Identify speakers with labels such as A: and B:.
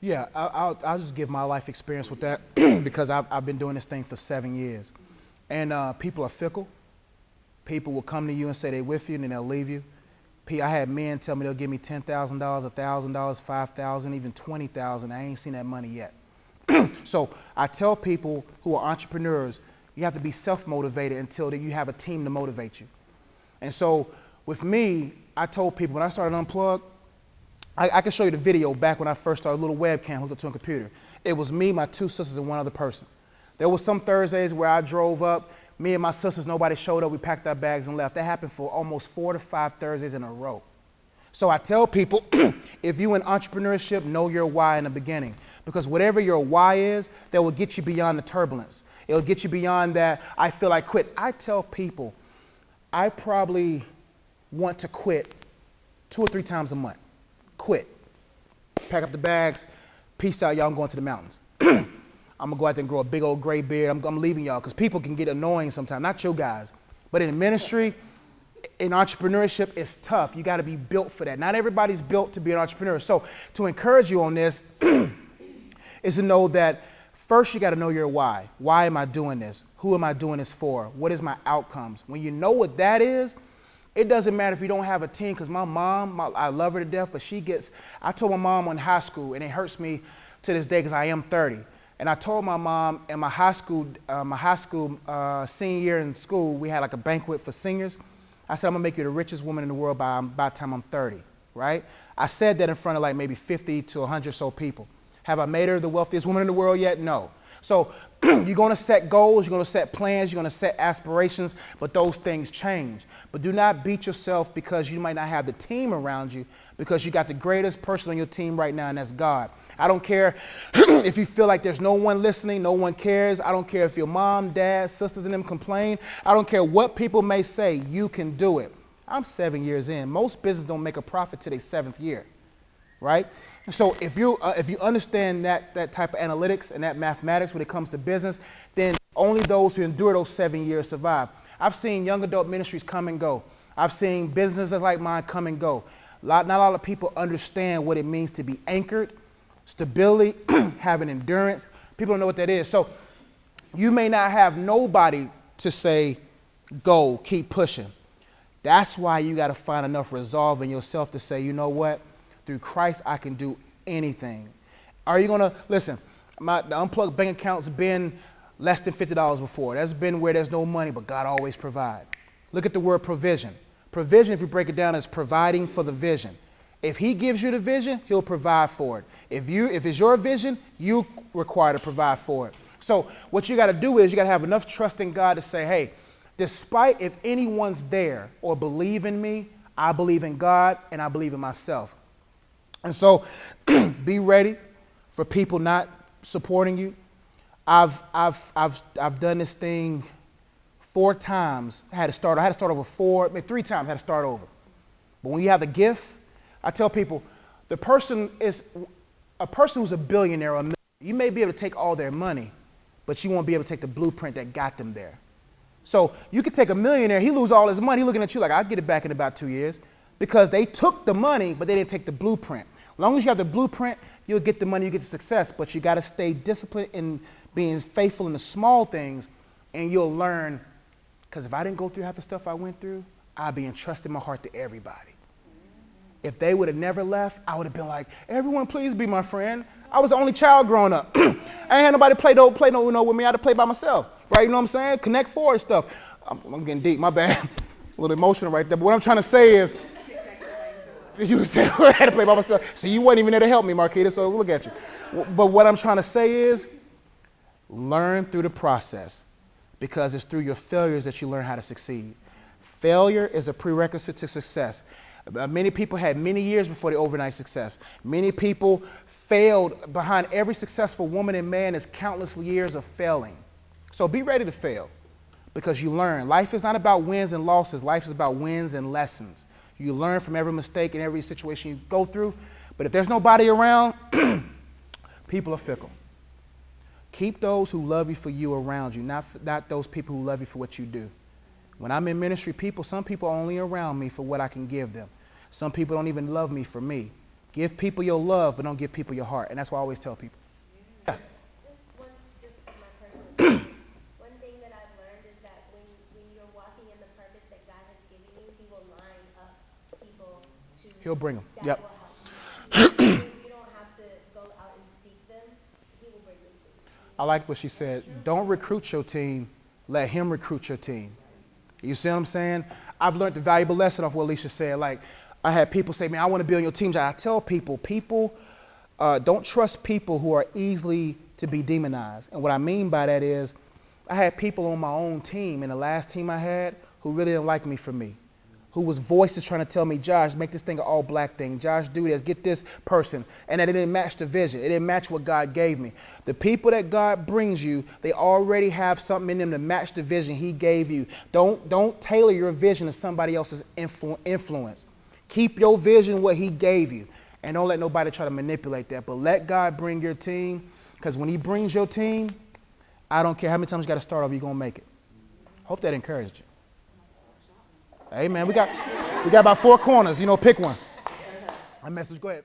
A: Yeah, I'll just give my life experience with that because I've been doing this thing for 7 years. And people are fickle. People will come to you and say they're with you, and then they'll leave you. I had men tell me they'll give me $10,000, $1,000, $5,000, even $20,000. I ain't seen that money yet. So I tell people who are entrepreneurs, you have to be self-motivated until you have a team to motivate you. And so with me, I told people when I started Unplug, I can show you the video back when I first started, a little webcam hooked up to a computer. It was me, my 2 sisters, and one other person. There was some Thursdays where I drove up, me and my sisters, nobody showed up, we packed our bags and left. That happened for almost 4 to 5 Thursdays in a row. So I tell people, if you in entrepreneurship, know your why in the beginning. Because whatever your why is, that will get you beyond the turbulence. It'll get you beyond that, I feel like quit. I tell people, I probably want to quit 2 or 3 times a month. Quit. Pack up the bags. Peace out, y'all. I'm going to the mountains. I'm going to go out there and grow a big old gray beard. I'm leaving y'all because people can get annoying sometimes. Not you guys. But in ministry, in entrepreneurship, it's tough. You got to be built for that. Not everybody's built to be an entrepreneur. So to encourage you on this is to know that first you got to know your why. Why am I doing this? Who am I doing this for? What is my outcomes? When you know what that is, it doesn't matter if you don't have a team, because my mom, I love her to death, but I told my mom in high school, and it hurts me to this day because I am 30. And I told my mom in my high school senior year in school, we had like a banquet for seniors. I said, I'm gonna make you the richest woman in the world by the time I'm 30, right? I said that in front of like maybe 50 to 100 or so people. Have I made her the wealthiest woman in the world yet? No. So you're gonna set goals, you're gonna set plans, you're gonna set aspirations, but those things change. But do not beat yourself because you might not have the team around you, because you got the greatest person on your team right now, and that's God. I don't care if you feel like there's no one listening, no one cares. I don't care if your mom, dad, sisters, and them complain. I don't care what people may say, you can do it. I'm 7 years in. Most businesses don't make a profit till their 7th year, right? So if you understand that type of analytics and that mathematics when it comes to business, then only those who endure those 7 years survive. I've seen young adult ministries come and go. I've seen businesses like mine come and go. Not a lot of people understand what it means to be anchored, stability, having endurance. People don't know what that is. So you may not have nobody to say, go, keep pushing. That's why you got to find enough resolve in yourself to say, you know what? Through Christ, I can do anything. Are you going to, listen, the Unplugged bank account's been less than $50 before. That's been where there's no money, but God always provides. Look at the word provision. Provision, if you break it down, is providing for the vision. If he gives you the vision, he'll provide for it. If it's your vision, you require to provide for it. So what you got to do is you got to have enough trust in God to say, hey, despite if anyone's there or believe in me, I believe in God and I believe in myself. And so be ready for people not supporting you. I've done this thing 4 times. I had to start over 3 times. I had to start over. But when you have the gift, I tell people, a person who's a billionaire or a millionaire, you may be able to take all their money, but you won't be able to take the blueprint that got them there. So you could take a millionaire, he lose all his money, he looking at you like, I'll get it back in about 2 years, because they took the money, but they didn't take the blueprint. As long as you have the blueprint, you'll get the money, you get the success, but you got to stay disciplined in being faithful in the small things, and you'll learn, because if I didn't go through half the stuff I went through, I'd be entrusting my heart to everybody. If they would have never left, I would have been like, everyone please be my friend. I was the only child growing up. I ain't had nobody play no Uno with me. I had to play by myself, right? You know what I'm saying? Connect Four stuff. I'm getting deep, my bad. A little emotional right there. But what I'm trying to say is, you said I had to play by myself. So you wasn't even there to help me, Marquita, so look at you. But what I'm trying to say is, learn through the process, because it's through your failures that you learn how to succeed. Failure is a prerequisite to success. Many people had many years before the overnight success. Many people failed. Behind every successful woman and man is countless years of failing. So be ready to fail, because you learn. Life is not about wins and losses. Life is about wins and lessons. You learn from every mistake and every situation you go through. But if there's nobody around, people are fickle. Keep those who love you for you around you, not those people who love you for what you do. When I'm in ministry, some people are only around me for what I can give them. Some people don't even love me for me. Give people your love, but don't give people your heart. And that's what I always tell people. Yeah.
B: Just from my personal experience, one thing that I've learned is that when you're walking in the purpose that God has given you, He will line up people to
A: He'll bring them.
B: that
A: Yep.
B: will help you. You don't have to go out and seek them. He will bring them to you.
A: I like what she said. Don't recruit your team. Let him recruit your team. You see what I'm saying? I've learned the valuable lesson of what Alicia said. Like, I had people say, man, I want to be on your team. I tell people, don't trust people who are easily to be demonized. And what I mean by that is, I had people on my own team, in the last team I had, who really didn't like me for me. Who was voices trying to tell me, Josh, make this thing an all black thing. Josh, do this, get this person. And that it didn't match the vision. It didn't match what God gave me. The people that God brings you, they already have something in them to match the vision He gave you. Don't tailor your vision to somebody else's influence. Keep your vision what He gave you. And don't let nobody try to manipulate that. But let God bring your team. Because when He brings your team, I don't care how many times you got to start over, you're going to make it. Hope that encouraged you. Hey, man, we got about 4 corners. Pick one. My message, go ahead.